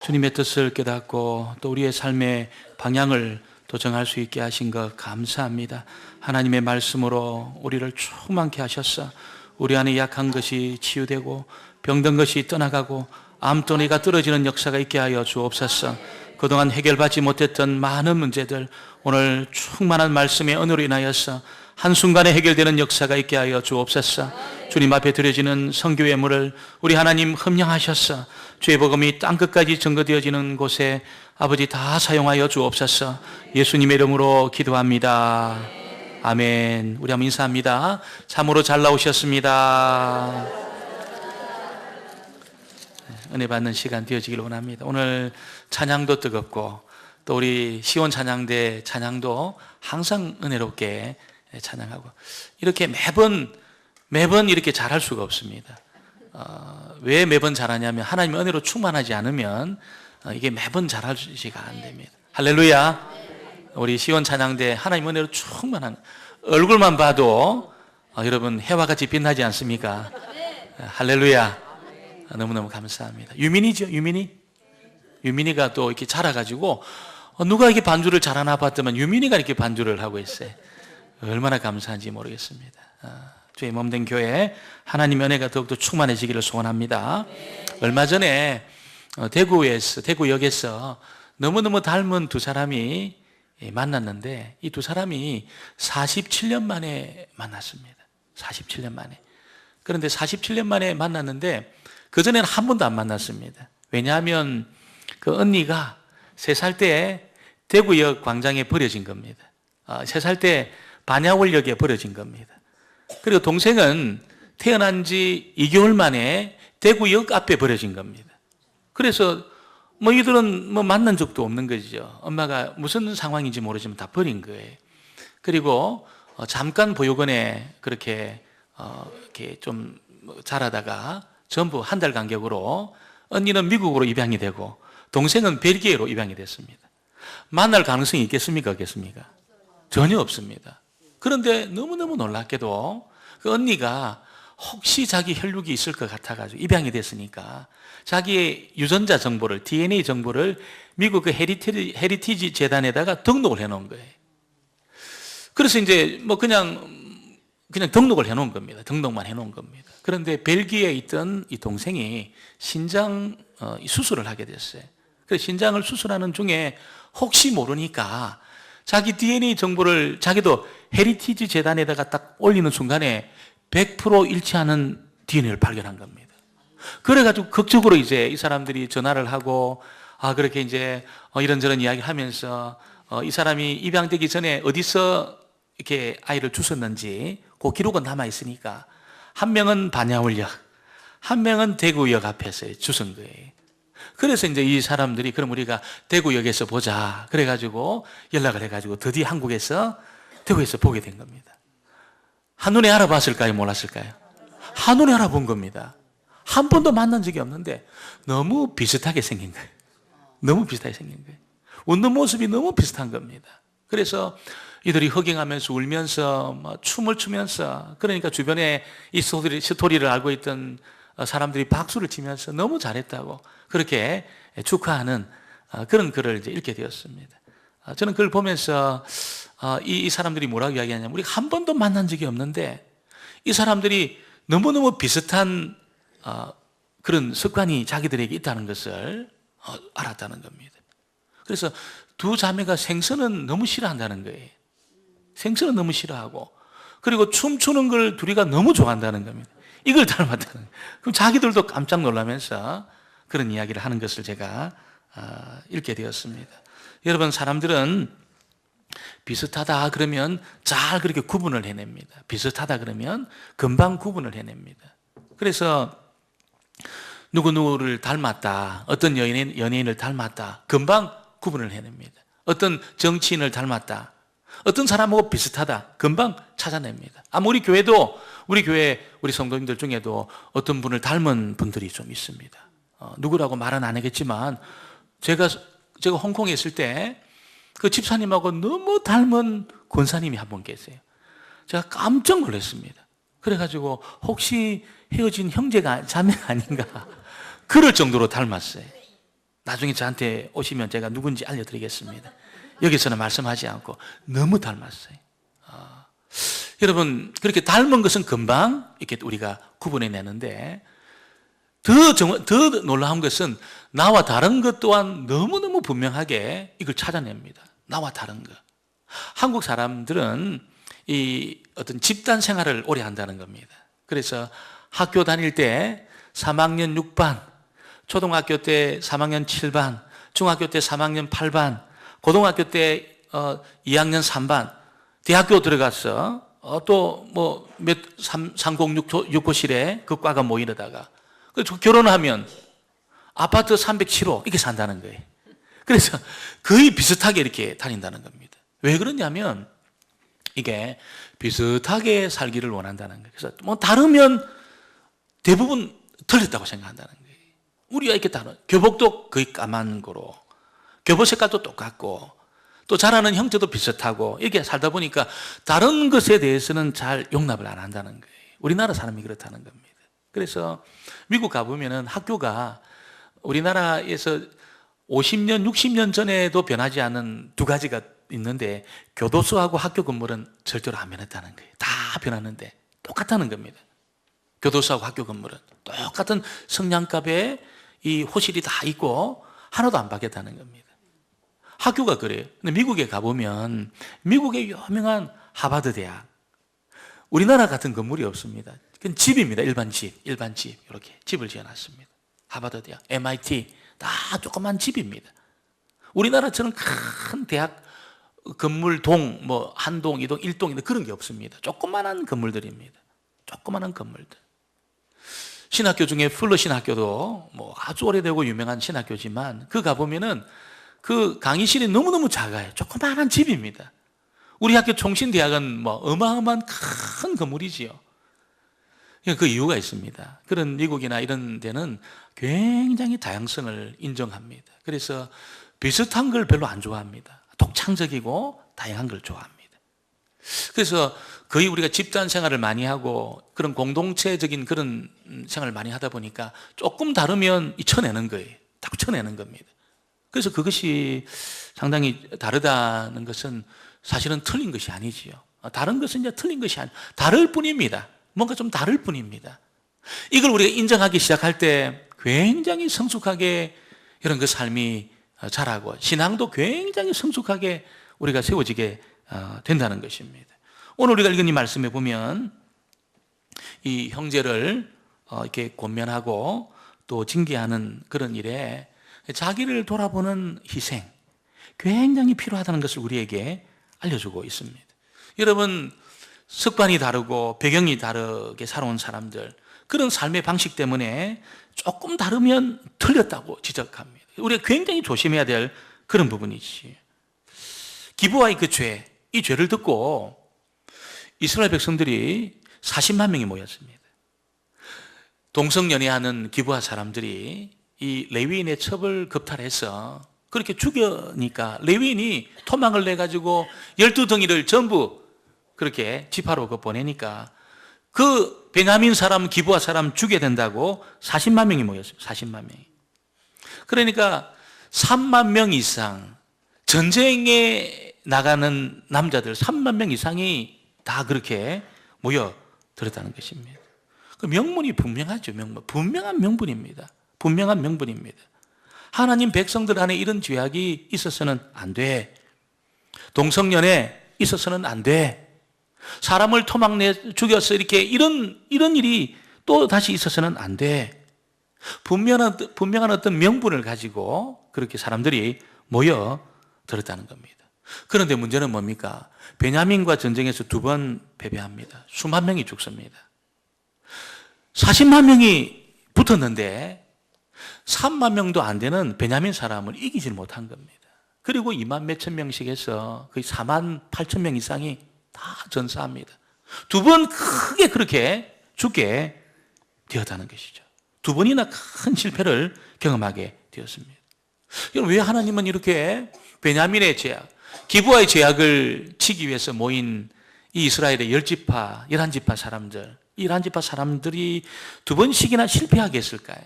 주님의 뜻을 깨닫고 또 우리의 삶의 방향을 또 정할 수 있게 하신 것 감사합니다. 하나님의 말씀으로 우리를 충만케 하셨어. 우리 안에 약한 것이 치유되고 병든 것이 떠나가고 암덩이가 떨어지는 역사가 있게 하여 주옵소서. 그동안 해결받지 못했던 많은 문제들 오늘 충만한 말씀의 은혜로 인하여서 한순간에 해결되는 역사가 있게 하여 주옵소서. 주님 앞에 드려지는 성교 예물을 우리 하나님 흠량하셔서 주의 복음이 땅끝까지 전거되어지는 곳에 아버지 다 사용하여 주옵소서. 예수님의 이름으로 기도합니다. 아멘. 우리 한번 인사합니다. 참으로 잘 나오셨습니다. 은혜 받는 시간 되어지길 원합니다. 오늘 찬양도 뜨겁고 또 우리 시온 찬양대 찬양도 항상 은혜롭게 찬양하고 이렇게 매번 이렇게 잘할 수가 없습니다. 왜 매번 잘하냐면 하나님의 은혜로 충만하지 않으면 이게 매번 잘하지가 안 됩니다. 할렐루야. 우리 시온 찬양대 하나님의 은혜로 충만한 얼굴만 봐도 여러분 해와 같이 빛나지 않습니까? 할렐루야. 너무너무 감사합니다. 유민이죠, 유민이가 또 이렇게 자라가지고 누가 이렇게 반주를 잘하나 봤더만 유민이가 이렇게 반주를 하고 있어요. 얼마나 감사한지 모르겠습니다. 주의 몸된 교회 하나님의 은혜가 더욱더 충만해지기를 소원합니다. 얼마 전에 대구역에서 너무너무 닮은 두 사람이 만났는데 이 두 사람이 47년 만에 만났습니다. 47년 만에. 그런데 47년 만에 만났는데 그전에는 한 번도 안 만났습니다. 왜냐하면 그 언니가 3살 때 대구역 광장에 버려진 겁니다. 3살 때 반야월역에 버려진 겁니다. 그리고 동생은 태어난 지 2개월 만에 대구역 앞에 버려진 겁니다. 그래서 이들은 만난 적도 없는 거죠. 엄마가 무슨 상황인지 모르지만 다 버린 거예요. 그리고 잠깐 보육원에 그렇게 이렇게 좀 자라다가 전부 한 달 간격으로 언니는 미국으로 입양이 되고 동생은 벨기에로 입양이 됐습니다. 만날 가능성이 있겠습니까? 없겠습니까? 전혀 없습니다. 그런데 너무너무 놀랍게도 그 언니가 혹시 자기 혈육이 있을 것 같아가지고 입양이 됐으니까 자기의 유전자 정보를, DNA 정보를 미국 그 헤리티지 재단에다가 등록을 해놓은 거예요. 그래서 이제 그냥 등록을 해놓은 겁니다. 등록만 해놓은 겁니다. 그런데 벨기에에 있던 이 동생이 신장 수술을 하게 됐어요. 그래서 신장을 수술하는 중에 혹시 모르니까 자기 DNA 정보를 자기도 헤리티지 재단에다가 딱 올리는 순간에 100% 일치하는 DNA를 발견한 겁니다. 그래가지고 극적으로 이제 이 사람들이 전화를 하고 그렇게 이제 이런저런 이야기를 하면서 이 사람이 입양되기 전에 어디서 이렇게 아이를 주셨는지 그 기록은 남아있으니까 한 명은 반야월역, 한 명은 대구역 앞에서 주선 거예요. 그래서 이제 이 사람들이 그럼 우리가 대구역에서 보자. 그래가지고 연락을 해가지고 드디어 대구에서 보게 된 겁니다. 한눈에 알아봤을까요? 몰랐을까요? 한눈에 알아본 겁니다. 한 번도 만난 적이 없는데 너무 비슷하게 생긴 거예요. 너무 비슷하게 생긴 거예요. 웃는 모습이 너무 비슷한 겁니다. 그래서 이들이 허경하면서 울면서 춤을 추면서 그러니까 주변에 이 스토리를 알고 있던 사람들이 박수를 치면서 너무 잘했다고 그렇게 축하하는 그런 글을 이제 읽게 되었습니다. 저는 그걸 보면서 이 사람들이 뭐라고 이야기하냐면 우리가 한 번도 만난 적이 없는데 이 사람들이 너무너무 비슷한 그런 습관이 자기들에게 있다는 것을 알았다는 겁니다. 그래서 두 자매가 생선은 너무 싫어한다는 거예요. 생선은 너무 싫어하고 그리고 춤추는 걸 둘이가 너무 좋아한다는 겁니다. 이걸 닮았다는 거예요. 그럼 자기들도 깜짝 놀라면서 그런 이야기를 하는 것을 제가 읽게 되었습니다. 여러분, 사람들은 비슷하다 그러면 잘 그렇게 구분을 해냅니다. 비슷하다 그러면 금방 구분을 해냅니다. 그래서 누구누구를 닮았다, 어떤 연예인을 닮았다, 금방 구분을 해냅니다. 어떤 정치인을 닮았다, 어떤 사람하고 비슷하다, 금방 찾아냅니다. 우리 교회도, 우리 성도님들 중에도 어떤 분을 닮은 분들이 좀 있습니다. 누구라고 말은 안 하겠지만, 제가 홍콩에 있을 때 그 집사님하고 너무 닮은 권사님이 한 분 계세요. 제가 깜짝 놀랐습니다. 그래가지고 혹시 헤어진 형제가 자매가 아닌가 그럴 정도로 닮았어요. 나중에 저한테 오시면 제가 누군지 알려드리겠습니다. 여기서는 말씀하지 않고 너무 닮았어요. 여러분, 그렇게 닮은 것은 금방 이렇게 우리가 구분해내는데 더 놀라운 것은 나와 다른 것 또한 너무너무 분명하게 이걸 찾아냅니다. 나와 다른 것. 한국 사람들은 이 어떤 집단 생활을 오래 한다는 겁니다. 그래서 학교 다닐 때 3학년 6반, 초등학교 때 3학년 7반, 중학교 때 3학년 8반, 고등학교 때 2학년 3반, 대학교 들어가서 또 뭐 몇 306호실에 그 과가 모이려다가 결혼하면 아파트 307호 이렇게 산다는 거예요. 그래서 거의 비슷하게 이렇게 다닌다는 겁니다. 왜 그러냐면 이게 비슷하게 살기를 원한다는 거예요. 그래서 뭐 다르면 대부분 틀렸다고 생각한다는 거예요. 우리가 이렇게 다른 교복도 거의 까만 거로, 교복 색깔도 똑같고, 또 자라는 형태도 비슷하고 이렇게 살다 보니까 다른 것에 대해서는 잘 용납을 안 한다는 거예요. 우리나라 사람이 그렇다는 겁니다. 그래서 미국 가보면은 학교가 우리나라에서 50년, 60년 전에도 변하지 않은 두 가지가 있는데 교도소하고 학교 건물은 절대로 안 변했다는 거예요. 다 변하는데 똑같다는 겁니다. 교도소하고 학교 건물은 똑같은 성냥갑에 이 호실이 다 있고 하나도 안 바뀌었다는 겁니다. 학교가 그래요. 근데 미국에 가보면 미국의 유명한 하버드 대학, 우리나라 같은 건물이 없습니다. 그건 집입니다. 일반 집 이렇게 집을 지어놨습니다. 하버드 대학, MIT 다 조그만 집입니다. 우리나라처럼 큰 대학 건물 동, 뭐 한동, 이동, 일동 그런 게 없습니다. 조그만한 건물들입니다. 조그만한 건물들. 신학교 중에 풀러 신학교도 뭐 아주 오래되고 유명한 신학교지만 그 가보면은 그 강의실이 너무너무 작아요. 조그만한 집입니다. 우리 학교 총신대학은 뭐 어마어마한 큰 건물이지요. 그 이유가 있습니다. 그런 미국이나 이런 데는 굉장히 다양성을 인정합니다. 그래서 비슷한 걸 별로 안 좋아합니다. 독창적이고 다양한 걸 좋아합니다. 그래서 거의 우리가 집단 생활을 많이 하고 그런 공동체적인 그런 생활을 많이 하다 보니까 조금 다르면 쳐내는 거예요. 딱 쳐내는 겁니다. 그래서 그것이 상당히 다르다는 것은 사실은 틀린 것이 아니지요. 다른 것은 이제 틀린 것이 아니에요. 다를 뿐입니다. 뭔가 좀 다를 뿐입니다. 이걸 우리가 인정하기 시작할 때 굉장히 성숙하게 이런 그 삶이 자라고 신앙도 굉장히 성숙하게 우리가 세워지게 된다는 것입니다. 오늘 우리가 읽은 이 말씀에 보면 이 형제를 이렇게 권면하고 또 징계하는 그런 일에 자기를 돌아보는 희생 굉장히 필요하다는 것을 우리에게 알려주고 있습니다. 여러분, 습관이 다르고 배경이 다르게 살아온 사람들, 그런 삶의 방식 때문에 조금 다르면 틀렸다고 지적합니다. 우리가 굉장히 조심해야 될 그런 부분이지. 기브아의 그 죄, 이 죄를 듣고 이스라엘 백성들이 40만 명이 모였습니다. 동성연애하는 기브아 사람들이 이 레위인의 첩을 겁탈해서 그렇게 죽여니까 레위인이 토막을 내가지고 12덩이를 전부 그렇게 지파로 보내니까 그 베냐민 사람, 기브아 사람 죽여야 된다고 40만 명이 모였어요. 40만 명이. 그러니까 3만 명 이상 전쟁에 나가는 남자들 3만 명 이상이 다 그렇게 모여들었다는 것입니다. 그 명분이 분명하죠. 분명한 명분입니다. 분명한 명분입니다. 하나님 백성들 안에 이런 죄악이 있어서는 안 돼. 동성연애 있어서는 안 돼. 사람을 토막내 죽여서 이렇게 이런 일이 또 다시 있어서는 안 돼. 분명한 어떤 명분을 가지고 그렇게 사람들이 모여 들었다는 겁니다. 그런데 문제는 뭡니까? 베냐민과 전쟁에서 2번 패배합니다. 수만 명이 죽습니다. 40만 명이 붙었는데 3만 명도 안 되는 베냐민 사람을 이기질 못한 겁니다. 그리고 2만 몇천 명씩 해서 거의 4만 8천 명 이상이 다 전사합니다. 2번 크게 그렇게 죽게 되었다는 것이죠. 2번이나 큰 실패를 경험하게 되었습니다. 여러분, 왜 하나님은 이렇게 베냐민의 죄악, 기브아의 죄악을 치기 위해서 모인 이 이스라엘의 10지파, 11지파 사람들, 이 11지파 사람들이 2번씩이나 실패하게 했을까요?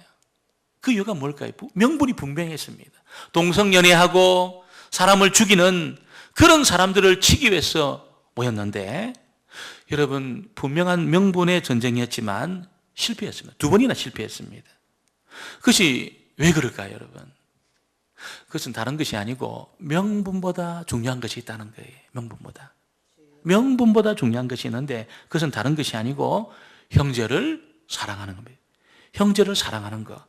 그 이유가 뭘까요? 명분이 분명했습니다. 동성연애하고 사람을 죽이는 그런 사람들을 치기 위해서 모였는데, 여러분, 분명한 명분의 전쟁이었지만 실패했습니다. 2번이나 실패했습니다. 그것이 왜 그럴까요, 여러분? 그것은 다른 것이 아니고 명분보다 중요한 것이 있다는 거예요. 명분보다 중요한 것이 있는데, 그것은 다른 것이 아니고 형제를 사랑하는 겁니다. 형제를 사랑하는 것,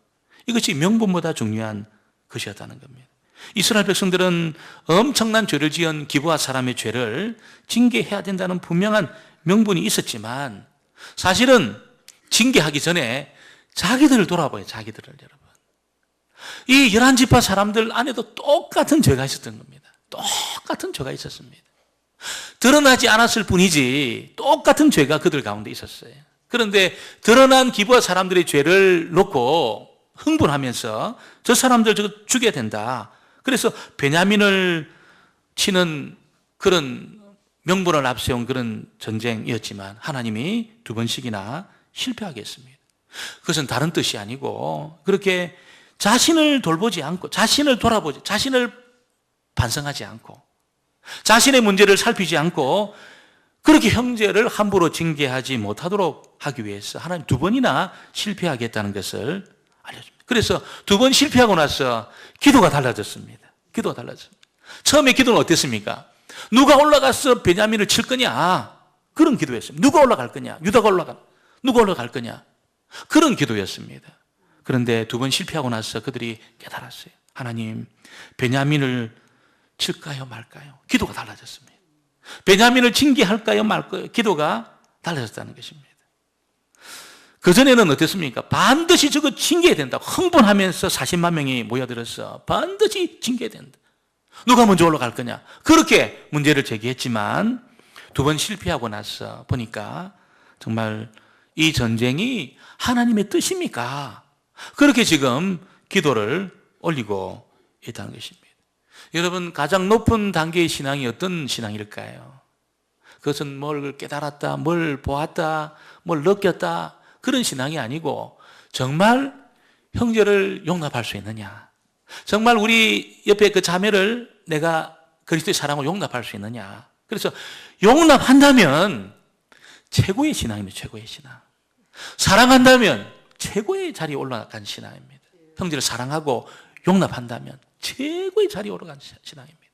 이것이 명분보다 중요한 것이었다는 겁니다. 이스라엘 백성들은 엄청난 죄를 지은 기브아 사람의 죄를 징계해야 된다는 분명한 명분이 있었지만, 사실은 징계하기 전에 자기들을 돌아봐요. 자기들을. 여러분, 이 11지파 사람들 안에도 똑같은 죄가 있었던 겁니다. 똑같은 죄가 있었습니다. 드러나지 않았을 뿐이지 똑같은 죄가 그들 가운데 있었어요. 그런데 드러난 기브아 사람들의 죄를 놓고 흥분하면서 저 사람들 저거 죽여야 된다. 그래서 베냐민을 치는 그런 명분을 앞세운 그런 전쟁이었지만 하나님이 2번씩이나 실패하게 했습니다. 그것은 다른 뜻이 아니고, 그렇게 자신을 돌보지 않고, 자신을 돌아보지, 자신을 반성하지 않고, 자신의 문제를 살피지 않고, 그렇게 형제를 함부로 징계하지 못하도록 하기 위해서 하나님 2번이나 실패하겠다는 것을 알려줍니다. 그래서 2번 실패하고 나서 기도가 달라졌습니다. 기도가 달라졌습니다. 처음에 기도는 어땠습니까? 누가 올라가서 베냐민을 칠 거냐? 그런 기도였습니다. 누가 올라갈 거냐? 유다가 누가 올라갈 거냐? 그런 기도였습니다. 그런데 2번 실패하고 나서 그들이 깨달았어요. 하나님, 베냐민을 칠까요 말까요? 기도가 달라졌습니다. 베냐민을 징계할까요 말까요? 기도가 달라졌다는 것입니다. 그전에는 어땠습니까? 반드시 저거 징계해야 된다. 흥분하면서 40만 명이 모여들어서 반드시 징계해야 된다. 누가 먼저 올라갈 거냐? 그렇게 문제를 제기했지만 2번 실패하고 나서 보니까 정말 이 전쟁이 하나님의 뜻입니까? 그렇게 지금 기도를 올리고 있다는 것입니다. 여러분, 가장 높은 단계의 신앙이 어떤 신앙일까요? 그것은 뭘 깨달았다, 뭘 보았다, 뭘 느꼈다, 그런 신앙이 아니고 정말 형제를 용납할 수 있느냐, 정말 우리 옆에 그 자매를 내가 그리스도의 사랑을 용납할 수 있느냐. 그래서 용납한다면 최고의 신앙입니다. 최고의 신앙. 사랑한다면 최고의 자리에 올라간 신앙입니다. 형제를 사랑하고 용납한다면 최고의 자리에 올라간 신앙입니다.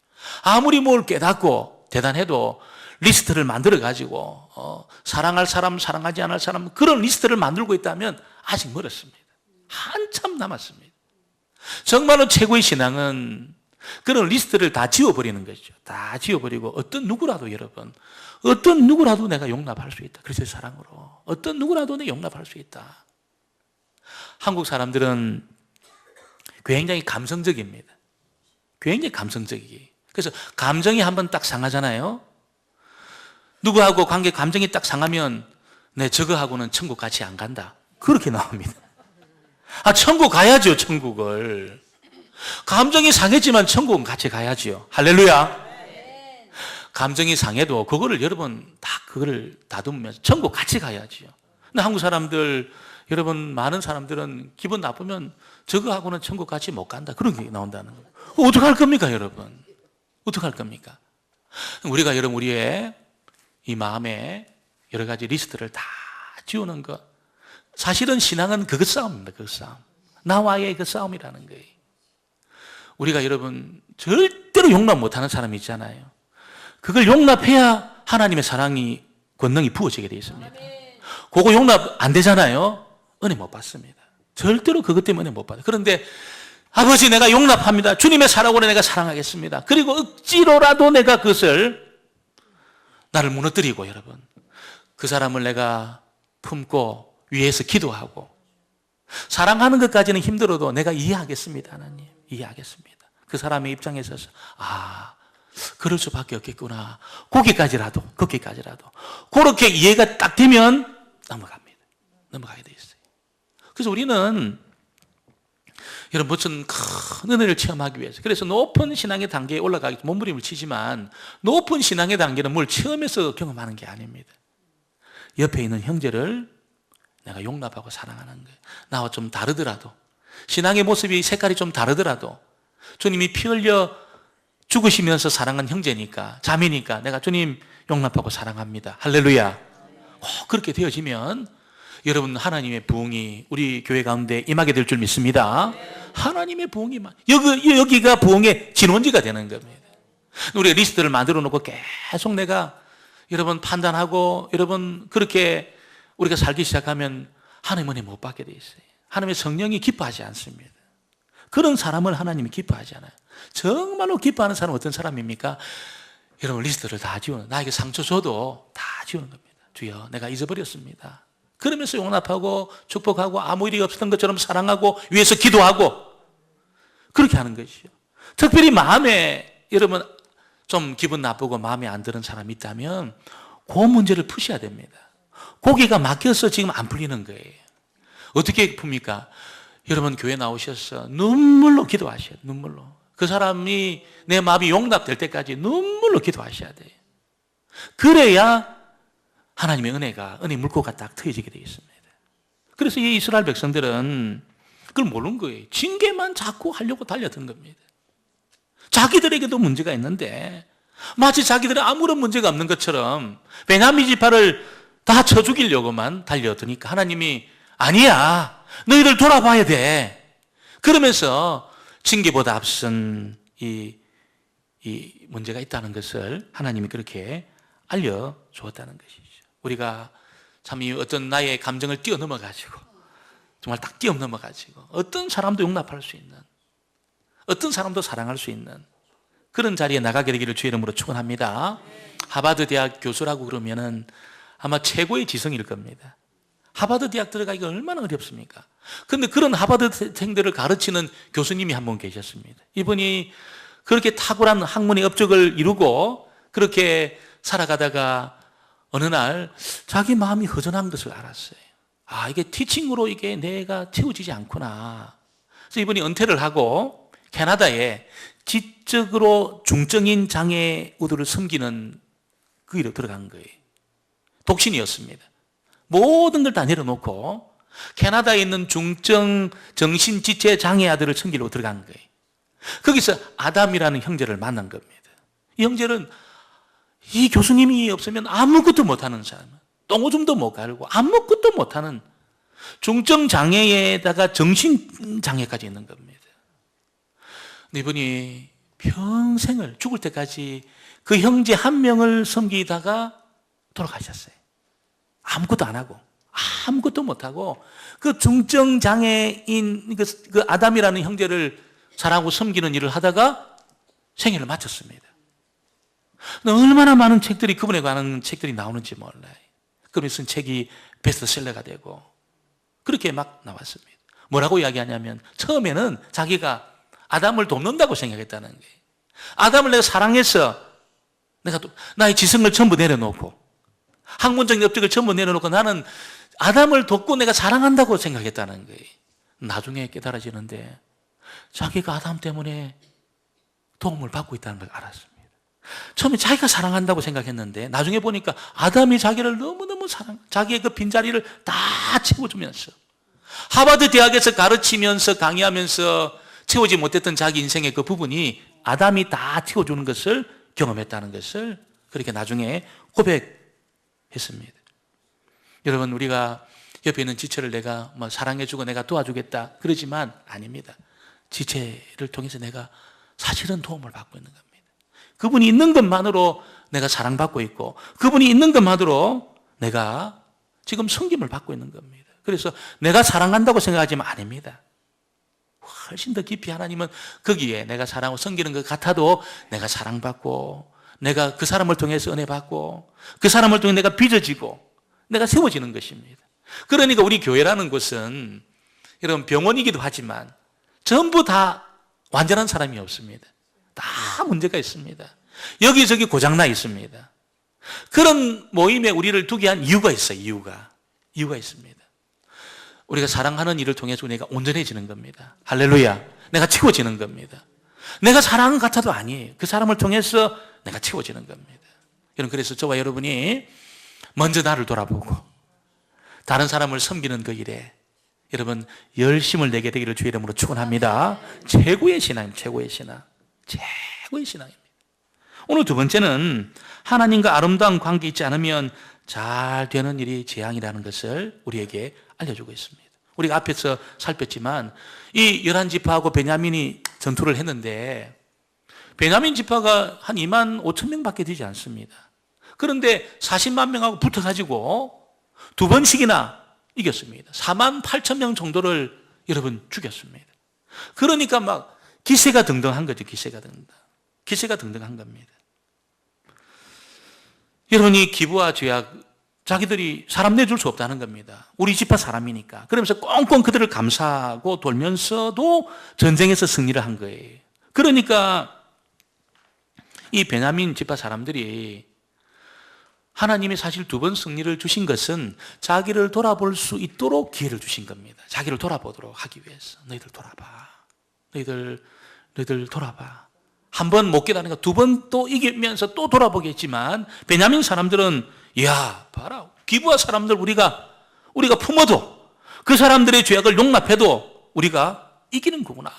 아무리 뭘 깨닫고 대단해도 리스트를 만들어가지고 사랑할 사람, 사랑하지 않을 사람, 그런 리스트를 만들고 있다면 아직 멀었습니다. 한참 남았습니다. 정말로 최고의 신앙은 그런 리스트를 다 지워버리는 것이죠. 다 지워버리고 어떤 누구라도, 여러분, 어떤 누구라도 내가 용납할 수 있다. 그리스도의 사랑으로 어떤 누구라도 내가 용납할 수 있다. 한국 사람들은 굉장히 감성적입니다. 굉장히 감성적이에요. 그래서 감정이 한번 딱 상하잖아요. 누구하고 관계 감정이 딱 상하면 내 저거하고는 천국 같이 안 간다. 그렇게 나옵니다. 천국 가야죠, 천국을. 감정이 상했지만 천국은 같이 가야지요. 할렐루야. 감정이 상해도 그거를 여러분 그거를 다듬으면서 천국 같이 가야지요. 근데 한국 사람들, 여러분, 많은 사람들은 기분 나쁘면 저거하고는 천국 같이 못 간다. 그런 게 나온다는 거예요. 어떡할 겁니까, 여러분? 어떡할 겁니까? 우리가 여러분, 우리의 이 마음에 여러 가지 리스트를 다 지우는 것. 사실은 신앙은 그것 싸움입니다. 그것 싸움. 나와의 그 싸움이라는 거예요. 우리가 여러분 절대로 용납 못하는 사람이 있잖아요. 그걸 용납해야 하나님의 사랑이, 권능이 부어지게 되어 있습니다. 그거 용납 안 되잖아요. 은혜 못 받습니다. 절대로 그것 때문에 못 받아요. 그런데 아버지, 내가 용납합니다. 주님의 사랑으로 내가 사랑하겠습니다. 그리고 억지로라도 내가 그것을 나를 무너뜨리고, 여러분, 그 사람을 내가 품고 위에서 기도하고 사랑하는 것까지는 힘들어도 내가 이해하겠습니다. 하나님, 이해하겠습니다. 그 사람의 입장에 서서 그럴 수밖에 없겠구나. 거기까지라도 그렇게 이해가 딱 되면 넘어갑니다. 넘어가게 돼 있어요. 그래서 우리는 여러분, 무슨 큰 은혜를 체험하기 위해서, 그래서 높은 신앙의 단계에 올라가기 몸부림을 치지만 높은 신앙의 단계는 뭘 체험해서 경험하는 게 아닙니다. 옆에 있는 형제를 내가 용납하고 사랑하는 거예요. 나와 좀 다르더라도, 신앙의 모습이 색깔이 좀 다르더라도 주님이 피 흘려 죽으시면서 사랑한 형제니까, 자매니까 내가 주님 용납하고 사랑합니다. 할렐루야. 그렇게 되어지면 여러분 하나님의 부흥이 우리 교회 가운데 임하게 될 줄 믿습니다. 하나님의 부흥이 여기가 부흥의 진원지가 되는 겁니다. 우리가 리스트를 만들어 놓고 계속 내가 여러분 판단하고 여러분 그렇게 우리가 살기 시작하면 하나님 은혜 못 받게 돼 있어요. 하나님의 성령이 기뻐하지 않습니다. 그런 사람을 하나님이 기뻐하지 않아요. 정말로 기뻐하는 사람은 어떤 사람입니까? 여러분 리스트를 다 지우는, 나에게 상처 줘도 다 지우는 겁니다. 주여 내가 잊어버렸습니다. 그러면서 용납하고 축복하고 아무 일이 없었던 것처럼 사랑하고 위해서 기도하고 그렇게 하는 것이죠. 특별히 마음에 여러분 좀 기분 나쁘고 마음에 안 드는 사람이 있다면 그 문제를 푸셔야 됩니다. 고기가 막혀서 지금 안 풀리는 거예요. 어떻게 풉니까? 여러분 교회 나오셔서 눈물로 기도하셔야 돼요. 눈물로. 그 사람이 내 마음이 용납될 때까지 눈물로 기도하셔야 돼요. 그래야 하나님의 은혜 물고가 딱 트여지게 되어 있습니다. 그래서 이 이스라엘 백성들은 그걸 모르는 거예요. 징계만 자꾸 하려고 달려든 겁니다. 자기들에게도 문제가 있는데 마치 자기들은 아무런 문제가 없는 것처럼 베냐민 지파를 다 쳐 죽이려고만 달려드니까 하나님이 아니야, 너희들 돌아봐야 돼. 그러면서 징계보다 앞선 이 문제가 있다는 것을 하나님이 그렇게 알려주었다는 것이죠. 우리가 참 어떤 나의 감정을 뛰어넘어가지고 정말 딱 뛰어넘어가지고 어떤 사람도 용납할 수 있는, 어떤 사람도 사랑할 수 있는 그런 자리에 나가게 되기를 주의 이름으로 축원합니다. 하버드 대학 교수라고 그러면은 아마 최고의 지성일 겁니다. 하버드 대학 들어가기가 얼마나 어렵습니까? 그런데 그런 하버드생들을 가르치는 교수님이 한 분 계셨습니다. 이분이 그렇게 탁월한 학문의 업적을 이루고 그렇게 살아가다가 어느 날 자기 마음이 허전한 것을 알았어요. 이게 티칭으로 이게 내가 채워지지 않구나. 그래서 이분이 은퇴를 하고 캐나다에 지적으로 중증인 장애우들을 섬기는 그 일로 들어간 거예요. 독신이었습니다. 모든 걸 다 내려놓고 캐나다에 있는 중증 정신지체 장애아들을 섬기려고 들어간 거예요. 거기서 아담이라는 형제를 만난 겁니다. 이 형제는 이 교수님이 없으면 아무것도 못하는 사람, 똥오줌도 못 갈고 아무것도 못하는 중증 장애에다가 정신 장애까지 있는 겁니다. 근데 이분이 평생을 죽을 때까지 그 형제 한 명을 섬기다가 돌아가셨어요. 아무것도 안 하고 아무것도 못하고 그 중증 장애인 그 아담이라는 형제를 사랑하고 섬기는 일을 하다가 생애를 마쳤습니다. 얼마나 많은 책들이, 그분에 관한 책들이 나오는지 몰라요. 그분이 쓴 책이 베스트셀러가 되고 그렇게 막 나왔습니다. 뭐라고 이야기하냐면 처음에는 자기가 아담을 돕는다고 생각했다는 거예요. 아담을 내가 사랑해서 내가 나의 지성을 전부 내려놓고 학문적인 업적을 전부 내려놓고 나는 아담을 돕고 내가 사랑한다고 생각했다는 거예요. 나중에 깨달아지는데 자기가 아담 때문에 도움을 받고 있다는 걸 알았습니다. 처음에 자기가 사랑한다고 생각했는데 나중에 보니까 아담이 자기를 너무너무 자기의 그 빈자리를 다 채워주면서 하버드 대학에서 가르치면서 강의하면서 채우지 못했던 자기 인생의 그 부분이 아담이 다 채워주는 것을 경험했다는 것을 그렇게 나중에 고백했습니다. 여러분, 우리가 옆에 있는 지체를 내가 사랑해주고 내가 도와주겠다 그러지만 아닙니다. 지체를 통해서 내가 사실은 도움을 받고 있는 겁니다. 그분이 있는 것만으로 내가 사랑받고 있고 그분이 있는 것만으로 내가 지금 섬김을 받고 있는 겁니다. 그래서 내가 사랑한다고 생각하지만 아닙니다. 훨씬 더 깊이 하나님은 거기에 내가 사랑하고 섬기는 것 같아도 내가 사랑받고 내가 그 사람을 통해서 은혜 받고 그 사람을 통해 내가 빚어지고 내가 세워지는 것입니다. 그러니까 우리 교회라는 곳은 여러분 병원이기도 하지만 전부 다 완전한 사람이 없습니다. 다 문제가 있습니다. 여기저기 고장나 있습니다. 그런 모임에 우리를 두게 한 이유가 있어요. 이유가 있습니다. 우리가 사랑하는 일을 통해서 내가 온전해지는 겁니다. 할렐루야. 내가 채워지는 겁니다. 내가 사랑은 같아도 아니에요. 그 사람을 통해서 내가 채워지는 겁니다. 여러분, 그래서 저와 여러분이 먼저 나를 돌아보고 다른 사람을 섬기는 그 일에 여러분 열심을 내게 되기를 주의 이름으로 축원합니다. 최고의 신앙입니다. 최고의 신앙. 최고의 신앙입니다. 오늘 두 번째는 하나님과 아름다운 관계 있지 않으면 잘 되는 일이 재앙이라는 것을 우리에게 알려주고 있습니다. 우리가 앞에서 살폈지만 이 11지파하고 베냐민이 전투를 했는데 베냐민 지파가 한 2만 5천 명밖에 되지 않습니다. 그런데 40만 명하고 붙어가지고 두 번씩이나 이겼습니다. 4만 8천 명 정도를 여러분 죽였습니다. 그러니까 막 기세가 등등한 거죠. 기세가 등등한 겁니다. 여러분이 기부와 죄악 자기들이 사람 내줄 수 없다는 겁니다. 우리 지파 사람이니까. 그러면서 꽁꽁 그들을 감싸고 돌면서도 전쟁에서 승리를 한 거예요. 그러니까 이 베냐민 지파 사람들이 하나님이 사실 두 번 승리를 주신 것은 자기를 돌아볼 수 있도록 기회를 주신 겁니다. 자기를 돌아보도록 하기 위해서. 너희들 돌아봐. 너희들 돌아봐. 한 번 못 깨달은 거 두 번 또 이기면서 또 돌아보겠지만 베냐민 사람들은 야 봐라. 기부와 사람들 우리가 품어도 그 사람들의 죄악을 용납해도 우리가 이기는 거구나.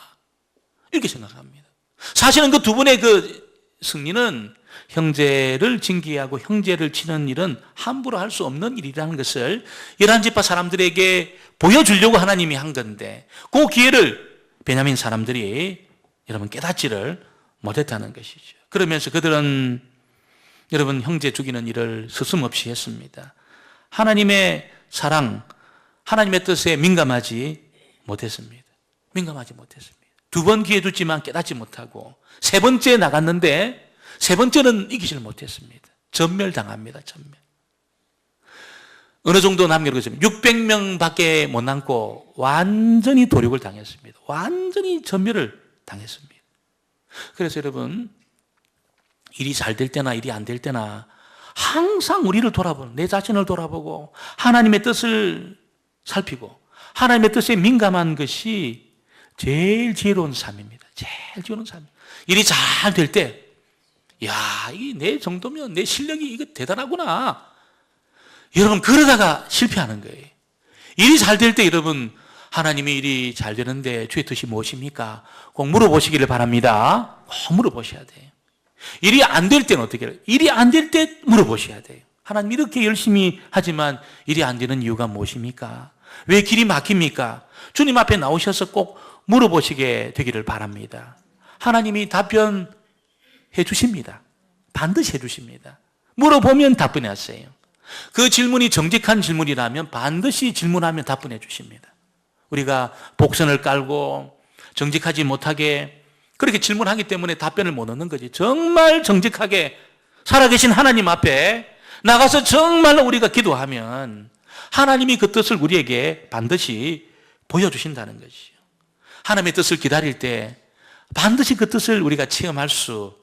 이렇게 생각합니다. 사실은 그 두 분의 그 승리는 형제를 징계하고 형제를 치는 일은 함부로 할 수 없는 일이라는 것을 11지파 사람들에게 보여주려고 하나님이 한 건데 그 기회를 베냐민 사람들이 여러분 깨닫지를 못했다는 것이죠. 그러면서 그들은 여러분 형제 죽이는 일을 서슴없이 했습니다. 하나님의 사랑, 하나님의 뜻에 민감하지 못했습니다. 두 번 기회 줬지만 깨닫지 못하고 세 번째 나갔는데 세 번째는 이기지를 못했습니다. 전멸당합니다. 전멸. 어느 정도 남겨놓겠습니다. 600명밖에 못 남고 완전히 도륙을 당했습니다. 완전히 전멸을 당했습니다. 그래서 여러분 일이 잘 될 때나 일이 안 될 때나 항상 우리를 돌아보는 내 자신을 돌아보고 하나님의 뜻을 살피고 하나님의 뜻에 민감한 것이 제일 지혜로운 삶입니다. 제일 지혜로운 삶. 일이 잘 될 때, 야, 이게 내 정도면 내 실력이 이거 대단하구나. 여러분, 그러다가 실패하는 거예요. 일이 잘 될 때 여러분, 하나님의 일이 잘 되는데 주의 뜻이 무엇입니까? 꼭 물어보시기를 바랍니다. 꼭 물어보셔야 돼요. 일이 안 될 때는 어떻게 해요? 일이 안 될 때 물어보셔야 돼요. 하나님 이렇게 열심히 하지만 일이 안 되는 이유가 무엇입니까? 왜 길이 막힙니까? 주님 앞에 나오셔서 꼭 물어보시게 되기를 바랍니다. 하나님이 답변해 주십니다. 반드시 해 주십니다. 물어보면 답변하세요. 그 질문이 정직한 질문이라면 반드시 질문하면 답변해 주십니다. 우리가 복선을 깔고 정직하지 못하게 그렇게 질문하기 때문에 답변을 못 얻는 거지. 정말 정직하게 살아계신 하나님 앞에 나가서 정말로 우리가 기도하면 하나님이 그 뜻을 우리에게 반드시 보여주신다는 것이죠. 하나님의 뜻을 기다릴 때 반드시 그 뜻을 우리가 체험할 수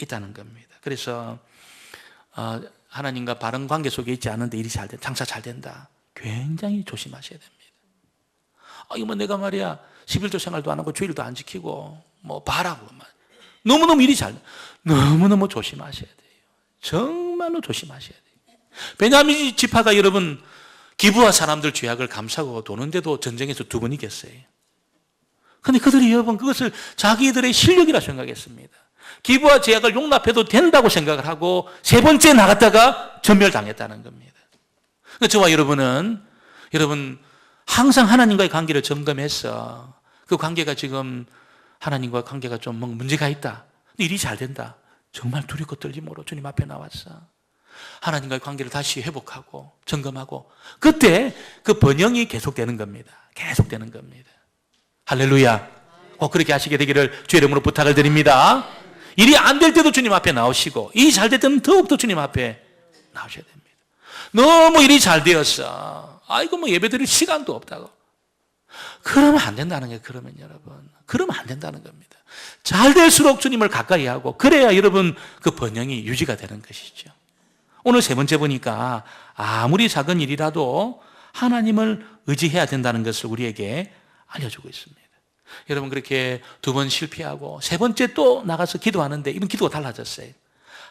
있다는 겁니다. 그래서 하나님과 바른 관계 속에 있지 않은데 일이 잘 된다, 장사 잘 된다. 굉장히 조심하셔야 됩니다. 이거 내가 말이야 11조 생활도 안 하고 주일도 안 지키고 바라고 너무너무 일이 잘 돼. 너무너무 조심하셔야 돼요. 정말로 조심하셔야 돼요. 베냐민 지파가 여러분 기부와 사람들 죄악을 감싸고 도는데도 전쟁에서 두 번 이겼어요. 근데 그들이 여러분 그것을 자기들의 실력이라 생각했습니다. 기부와 죄악을 용납해도 된다고 생각을 하고 세 번째 나갔다가 전멸당했다는 겁니다. 저와 여러분은 여러분 항상 하나님과의 관계를 점검해서 그 관계가 지금 하나님과 관계가 좀 문제가 있다. 일이 잘 된다. 정말 두렵고 떨림으로 주님 앞에 나왔어. 하나님과의 관계를 다시 회복하고 점검하고 그때 그 번영이 계속되는 겁니다. 계속되는 겁니다. 할렐루야. 꼭 그렇게 하시게 되기를 주의 이름으로 부탁을 드립니다. 일이 안 될 때도 주님 앞에 나오시고 일이 잘 될 때는 더욱더 주님 앞에 나오셔야 됩니다. 너무 일이 잘 되었어. 예배 드릴 시간도 없다고. 그러면 안 된다는 거예요. 그러면 안 된다는 겁니다. 잘 될수록 주님을 가까이 하고 그래야 여러분 그 번영이 유지가 되는 것이죠. 오늘 세 번째 보니까 아무리 작은 일이라도 하나님을 의지해야 된다는 것을 우리에게 알려주고 있습니다. 여러분 그렇게 두 번 실패하고 세 번째 또 나가서 기도하는데 이번 기도가 달라졌어요.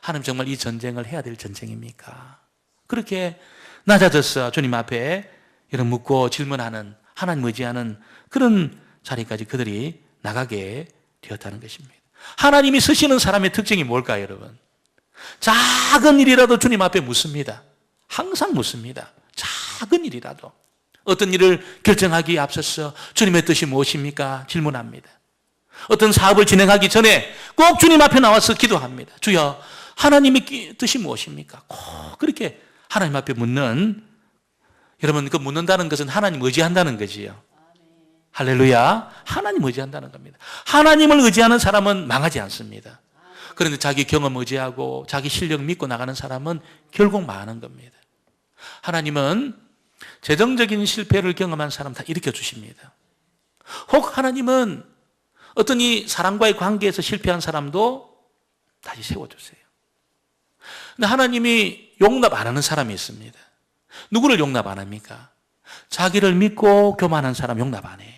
하나님 정말 이 전쟁을 해야 될 전쟁입니까? 그렇게 낮아져서 주님 앞에 이런 묻고 질문하는 하나님 의지하는 그런 자리까지 그들이 나가게 되었다는 것입니다. 하나님이 쓰시는 사람의 특징이 뭘까요, 여러분? 작은 일이라도 주님 앞에 묻습니다. 항상 묻습니다. 작은 일이라도. 어떤 일을 결정하기에 앞서서 주님의 뜻이 무엇입니까? 질문합니다. 어떤 사업을 진행하기 전에 꼭 주님 앞에 나와서 기도합니다. 주여, 하나님의 뜻이 무엇입니까? 꼭 그렇게 하나님 앞에 묻는, 여러분, 그 묻는다는 것은 하나님 의지한다는 거지요. 할렐루야. 하나님 의지한다는 겁니다. 하나님을 의지하는 사람은 망하지 않습니다. 그런데 자기 경험 의지하고 자기 실력 믿고 나가는 사람은 결국 망하는 겁니다. 하나님은 재정적인 실패를 경험한 사람 다 일으켜 주십니다. 혹 하나님은 어떤 이 사람과의 관계에서 실패한 사람도 다시 세워주세요. 근데 하나님이 용납 안 하는 사람이 있습니다. 누구를 용납 안 합니까? 자기를 믿고 교만한 사람 용납 안 해.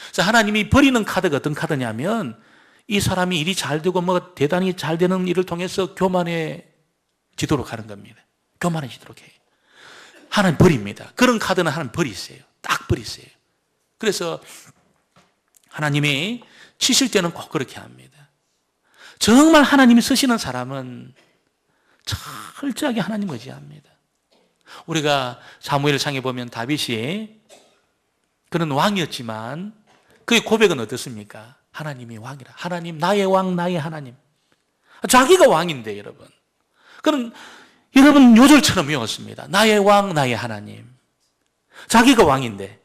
그래서 하나님이 버리는 카드가 어떤 카드냐면 이 사람이 일이 잘 되고 뭐 대단히 잘 되는 일을 통해서 교만해지도록 하는 겁니다. 교만해지도록 해요. 하나님 버립니다. 그런 카드는 하나님 버리세요. 딱 버리세요. 그래서 하나님이 치실 때는 꼭 그렇게 합니다. 정말 하나님이 쓰시는 사람은 철저하게 하나님 의지합니다. 우리가 사무엘상에 보면 다윗이 그는 왕이었지만 그의 고백은 어떻습니까? 하나님이 왕이라. 하나님, 나의 왕, 나의 하나님. 자기가 왕인데, 여러분. 그는 여러분 요절처럼 외웠습니다. 나의 왕, 나의 하나님. 자기가 왕인데,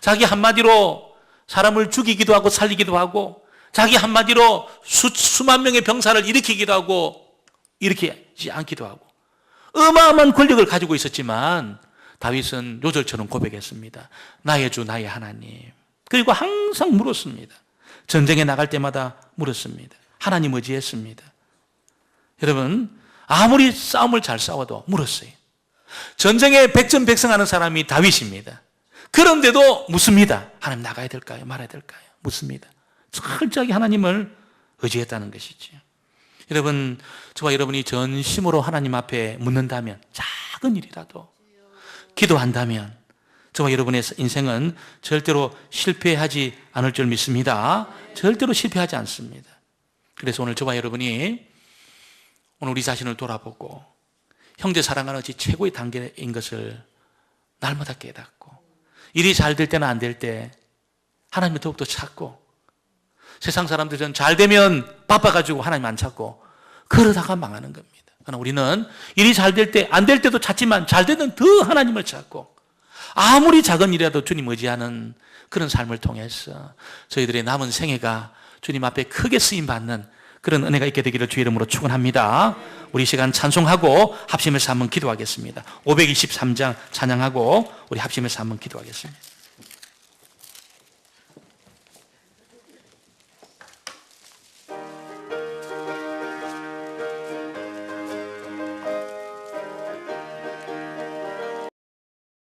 자기 한마디로 사람을 죽이기도 하고 살리기도 하고, 자기 한마디로 수만 명의 병사를 일으키기도 하고, 일으키지 않기도 하고, 어마어마한 권력을 가지고 있었지만 다윗은 요절처럼 고백했습니다. 나의 주, 나의 하나님. 그리고 항상 물었습니다. 전쟁에 나갈 때마다 물었습니다. 하나님 의지했습니다. 여러분, 아무리 싸움을 잘 싸워도 물었어요. 전쟁에 백전백승하는 사람이 다윗입니다. 그런데도 묻습니다. 하나님 나가야 될까요? 말아야 될까요? 묻습니다. 철저하게 하나님을 의지했다는 것이죠. 여러분, 저와 여러분이 전심으로 하나님 앞에 묻는다면, 작은 일이라도 기도한다면 저와 여러분의 인생은 절대로 실패하지 않을 줄 믿습니다. 절대로 실패하지 않습니다. 그래서 오늘 저와 여러분이 오늘 우리 자신을 돌아보고 형제 사랑하는 것이 최고의 단계인 것을 날마다 깨닫고, 일이 잘 될 때나 안 될 때 하나님을 더욱더 찾고, 세상 사람들은 잘 되면 바빠가지고 하나님 안 찾고 그러다가 망하는 겁니다. 그러나 우리는 일이 잘 될 때, 안 될 때도 찾지만 잘 되면 더 하나님을 찾고, 아무리 작은 일이라도 주님 의지하는 그런 삶을 통해서 저희들의 남은 생애가 주님 앞에 크게 쓰임받는 그런 은혜가 있게 되기를 주의 이름으로 축원합니다. 우리 시간 찬송하고 합심해서 한번 기도하겠습니다. 523장 찬양하고 우리 합심해서 한번 기도하겠습니다.